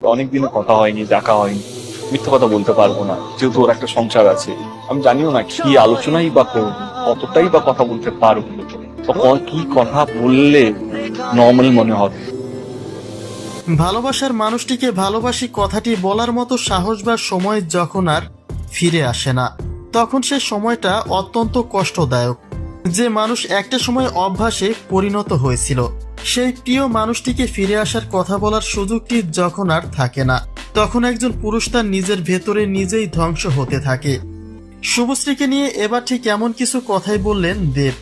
অনেকদিনে কথা হয়নি, দেখা হয়নি, মিথ্যা কথা বলতে পারবো না, যেহেতু ওর একটা সংসার আছে। আমি জানিও না কি আলোচনাই বা করবো, কতটাই বা কথা বলতে পারবো, তো কি কথা বললে নর্মাল মনে হবে। ভালোবাসার মানুষটিকে ভালোবাসি কথাটি বলার মতো সাহস বা সময় যখন আর ফিরে আসে না, তখন সে সময়টা অত্যন্ত কষ্টদায়ক। যে মানুষ একটা সময় অভ্যাসে পরিণত হয়েছিল, সেই প্রিয় মানুষটিকে ফিরে আসার কথা বলার সুযোগটি যখন আর থাকে না, তখন একজন পুরুষ তার নিজের ভেতরে নিজেই ধ্বংস হতে থাকে। শুভশ্রীকে নিয়ে এবার ঠিক এমন কিছু কথাই বললেন দেব,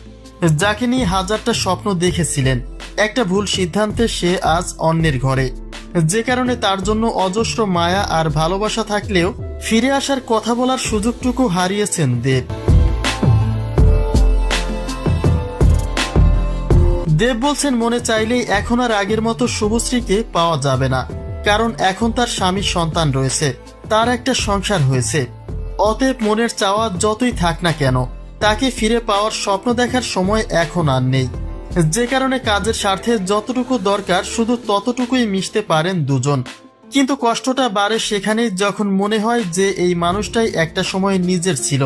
যাকে নিয়ে হাজারটা স্বপ্ন দেখেছিলেন। একটা ভুল সিদ্ধান্তে সে আজ অন্যের ঘরে, যে কারণে তার জন্য অজস্র মায়া আর ভালোবাসা থাকলেও ফিরে আসার কথা বলার সুযোগটুকু হারিয়েছেন দেব। দেব বলছেন মনে চাইলেই এখন আর আগের মতো শুভশ্রীকে পাওয়া যাবে না, কারণ এখন তার স্বামীর সন্তান রয়েছে, তার একটা সংসার হয়েছে। অতএব মনের চাওয়া যতই থাক না কেন, তাকে ফিরে পাওয়ার স্বপ্ন দেখার সময় এখন আর নেই। যে কারণে কাজের স্বার্থে যতটুকু দরকার শুধু ততটুকুই মিশতে পারেন দুজন। কিন্তু কষ্টটা বাড়ে সেখানেই যখন মনে হয় যে এই মানুষটাই একটা সময় নিজের ছিল,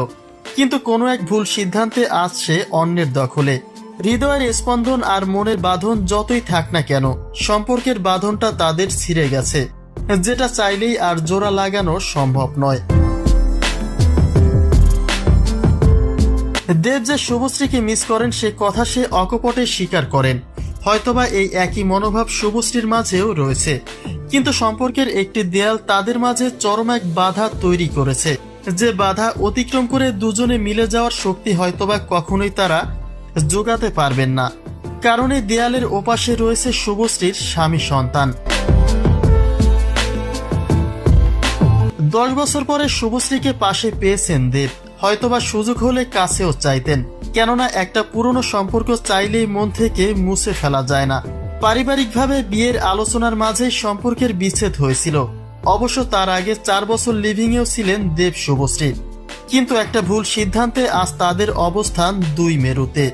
কিন্তু কোনো এক ভুল সিদ্ধান্তে আজ সে অন্যের দখলে। হৃদয়ের স্পন্দন আর মনের বাঁধন যতই থাক না কেন, সম্পর্কের বাঁধনটা তাদের ছিঁড়ে গেছে, যেটা চাইলেই আর জোড়া লাগানো সম্ভব নয়। দেব যে শুভশ্রীকে মিস করেন সে কথা সে অকপটে স্বীকার করেন। হয়তোবা এই একই মনোভাব শুভশ্রীর মাঝেও রয়েছে, কিন্তু সম্পর্কের একটি দেয়াল তাদের মাঝে চরম এক বাধা তৈরি করেছে, যে বাধা অতিক্রম করে দুজনে মিলে যাওয়ার শক্তি হয়তোবা কখনোই তারা যোগাতে পারবেন না, কারণ এই দেয়ালের ওপাশে রয়েছে শুভশ্রীর স্বামী সন্তান। 10 বছর পরে শুভশ্রীকে পাশে পেয়েছেন দেব, হয়তোবা সুযোগ হলে কাছেও চাইতেন, কেননা একটা পুরনো সম্পর্ক চাইলেই মন থেকে মুছে ফেলা যায় না। পারিবারিকভাবে বিয়ের আলোচনার মাঝেই সম্পর্কের বিচ্ছেদ হয়েছিল। অবশ্য তার আগে 4 বছর লিভিংয়েও ছিলেন দেব শুভশ্রী, কিন্তু একটা ভুল সিদ্ধান্তে আজ তাদের অবস্থান দুই মেরুতে।